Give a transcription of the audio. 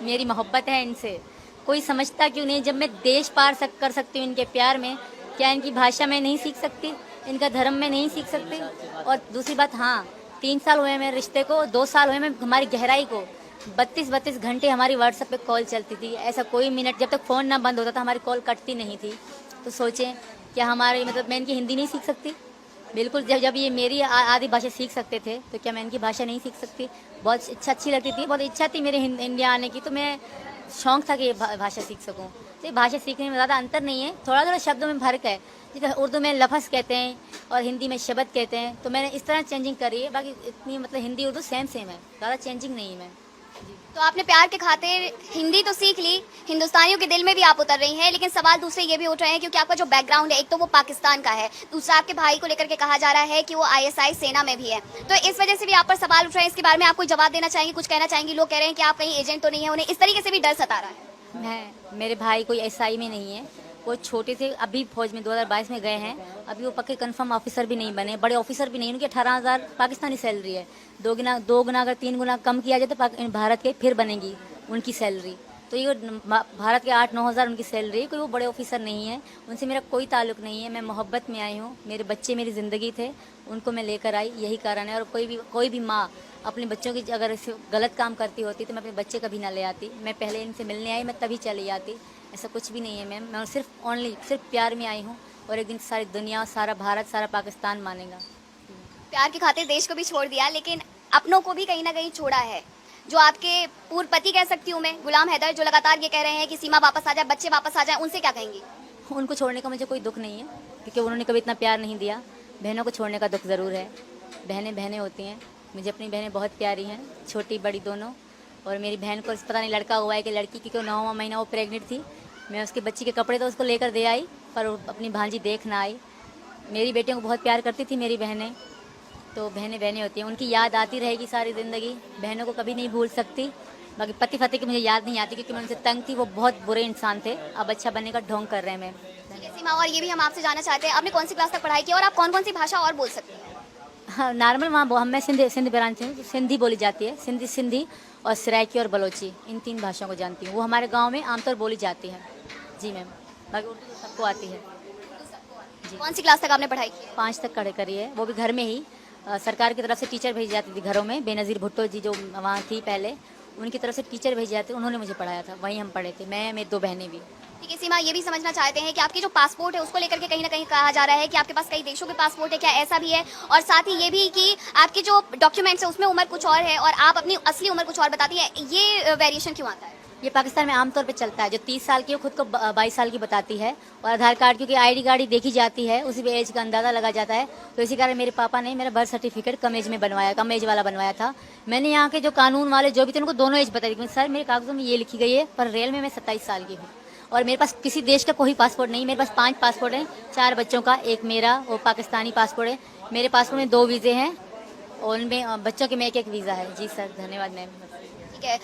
मेरी मोहब्बत है इनसे। कोई समझता क्यों नहीं, जब मैं देश पार कर सकती हूँ इनके प्यार में, क्या इनकी भाषा में नहीं सीख सकती, इनका धर्म में नहीं सीख सकती? और दूसरी बात, हाँ, 3 साल हुए मेरे रिश्ते को, 2 साल हुए मैं हमारी गहराई को। 32-32 घंटे हमारी व्हाट्सएप पे कॉल चलती थी, ऐसा कोई मिनट जब तक फ़ोन ना बंद होता था हमारी कॉल कटती नहीं थी। तो सोचें, क्या हमारी मतलब मैं इनकी हिंदी नहीं सीख सकती? बिल्कुल, जब जब ये मेरी आदि भाषा सीख सकते थे तो क्या मैं इनकी भाषा नहीं सीख सकती? बहुत इच्छा अच्छी लगती थी, बहुत इच्छा थी मेरे इंडिया आने की, तो मैं शौक था कि ये भाषा सीख सकूं। तो ये भाषा सीखने में ज़्यादा अंतर नहीं है, थोड़ा थोड़ा शब्दों में फर्क है। जैसे उर्दू में लफ्ज़ कहते हैं और हिंदी में शब्द कहते हैं, तो मैंने इस तरह चेंजिंग करी है। बाकी इतनी मतलब हिंदी उर्दू सेम सेम है, ज़्यादा चेंजिंग नहीं है मैं। तो आपने प्यार के खातिर हिंदी तो सीख ली, हिंदुस्तानियों के दिल में भी आप उतर रही हैं, लेकिन सवाल दूसरे ये भी उठ रहे हैं क्योंकि आपका जो बैकग्राउंड है, एक तो वो पाकिस्तान का है, दूसरा आपके भाई को लेकर के कहा जा रहा है कि वो आईएसआई सेना में भी है। तो इस वजह से भी आप पर सवाल उठ रहे हैं। इसके बारे में आप कोई जवाब देना चाहेंगे, कुछ कहना चाहेंगी? लोग कह रहे हैं कि आप कहीं एजेंट तो नहीं है, उन्हें इस तरीके से भी डर सता रहा है। मेरे भाई कोई एसआई में नहीं है, वो छोटे से अभी फौज में 2022 में गए हैं, अभी वो पक्के कंफर्म ऑफिसर भी नहीं बने, बड़े ऑफिसर भी नहीं। उनकी 18,000 पाकिस्तानी सैलरी है। 2 गुना अगर 3 गुना कम किया जाए तो भारत के फिर बनेगी उनकी सैलरी। तो ये भारत के 8-9 हज़ार उनकी सैलरी है, कोई वो बड़े ऑफिसर नहीं है। उनसे मेरा कोई ताल्लुक नहीं है, मैं मोहब्बत में आई हूँ। मेरे बच्चे मेरी ज़िंदगी थे, उनको मैं लेकर आई, यही कारण है। और कोई भी माँ अपने बच्चों की अगर गलत काम करती होती तो मैं अपने बच्चे कभी ना ले आती। मैं पहले इनसे मिलने आई, मैं तभी चली जाती। ऐसा कुछ भी नहीं है मैम, मैं सिर्फ प्यार में आई हूँ, और एक दिन सारी दुनिया, सारा भारत, सारा पाकिस्तान मानेगा। प्यार की खातिर देश को भी छोड़ दिया, लेकिन अपनों को भी कहीं ना कहीं छोड़ा है। जो आपके पूर्व पति कह सकती हूँ मैं, गुलाम हैदर, जो लगातार ये कह रहे हैं कि सीमा वापस आ जाए, बच्चे वापस आ जाए, उनसे क्या कहेंगी? उनको छोड़ने का मुझे कोई दुख नहीं है, क्योंकि उन्होंने कभी इतना प्यार नहीं दिया। बहनों को छोड़ने का दुख ज़रूर है। बहनें बहनें होती हैं, मुझे अपनी बहनें बहुत प्यारी हैं, छोटी बड़ी दोनों। और मेरी बहन को पता नहीं लड़का हुआ है कि लड़की, क्योंकि 9वां महीना वो प्रेग्नेंट थी। मैं उसके बच्ची के कपड़े तो उसको लेकर दे आई, पर वो अपनी भांजी देख ना आई। मेरी बेटियों को बहुत प्यार करती थी मेरी बहनें। तो बहनें बहनें होती हैं, उनकी याद आती रहेगी सारी ज़िंदगी। बहनों को कभी नहीं भूल सकती। बाकी पति फति की मुझे याद नहीं आती, क्योंकि मैं उनसे तंग थी, वो बहुत बुरे इंसान थे। अब अच्छा बनने का ढोंग कर रहे हैं। मैं ठीक है सीमा, और ये भी हम आपसे जानना चाहते हैं, आपने कौन सी क्लास तक पढ़ाई की और आप कौन कौन सी भाषा और बोल सकती हैं? हाँ, नॉर्मल वहाँ मैं सिंधी ब्रांच से हूँ, सिंधी बोली जाती है। सिंधी और सराइकी और बलोची, इन 3 भाषाओं को जानती हूँ। वो हमारे गाँव में आमतौर बोली जाती है। जी मैम, बाकी उर्दू तो सबको आती है। जी, कौन सी क्लास तक आपने पढ़ाई की? 5 तक कड़ी करी है, वो भी घर में ही। सरकार की तरफ से टीचर भेजी जाती थी घरों में। बेनज़ीर भुट्टो जी जो वहाँ थी पहले, उनकी तरफ से टीचर भेजे जाते, उन्होंने मुझे पढ़ाया था। वहीं हम पढ़े थे, मैं, मेरी 2 बहनें भी। ठीक है सीमा, ये भी समझना चाहते हैं कि आपके जो पासपोर्ट है उसको लेकर के कहीं ना कहीं कहा जा रहा है कि आपके पास कई देशों के पासपोर्ट है, क्या ऐसा भी है? और साथ ही ये भी कि आपके जो डॉक्यूमेंट्स है उसमें उम्र कुछ और है और आप अपनी असली उम्र कुछ और बताती है, ये वेरिएशन क्यों आता है? ये पाकिस्तान में आमतौर पे चलता है। जो 30 साल की है वो खुद को 22 साल की बताती है, और आधार कार्ड, क्योंकि आईडी कार्ड ही देखी जाती है, उसी पे एज का अंदाज़ा लगा जाता है। तो इसी कारण मेरे पापा ने मेरा बर्थ सर्टिफिकेट कम एज वाला बनवाया था। मैंने यहाँ के जो कानून वाले जो भी थे उनको दोनों एज बताई थी। सर, मेरे कागजों में ये लिखी गई है, पर रियल में मैं 27 साल की हूँ। और मेरे पास किसी देश का कोई पासपोर्ट नहीं। मेरे पास 5 पासपोर्ट हैं, 4 बच्चों का, एक मेरा, वो पाकिस्तानी पासपोर्ट है। मेरे पासपोर्ट में 2 वीज़े हैं, और उनमें बच्चों के में एक वीज़ा है। जी सर, धन्यवाद मैम। ठीक है।